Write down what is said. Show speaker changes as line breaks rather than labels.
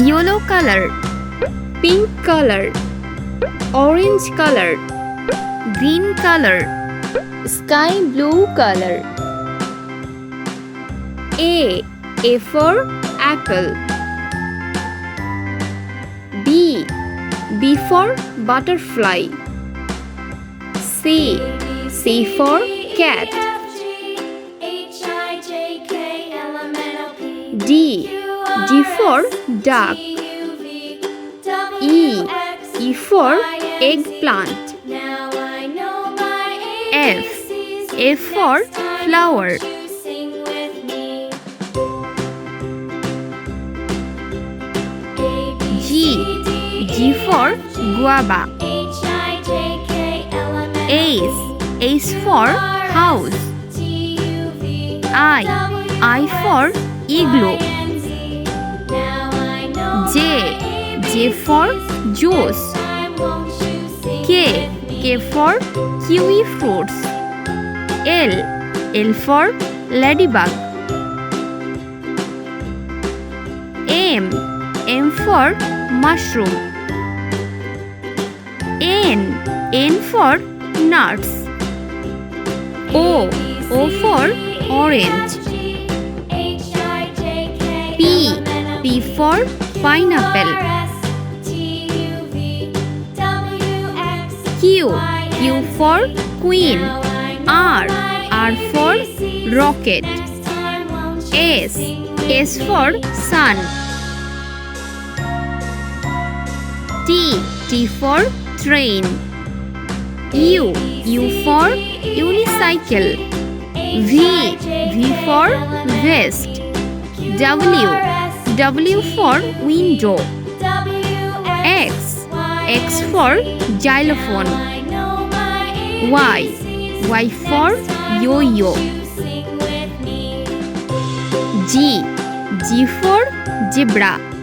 Yellow color, pink color, orange color, green color, sky blue color. A for apple. B for butterfly. C for cat. D for duck. E for eggplant. F for flower. G for guava. H for house. I for igloo. J for juice. K for kiwi fruits. L for ladybug. M for mushroom. N for nuts. O for orange. P for pineapple. Q for queen. R for rocket. S for sun. T for train. U for unicycle. V for vest. W for window. X for xylophone. Y for yo-yo. G for zebra.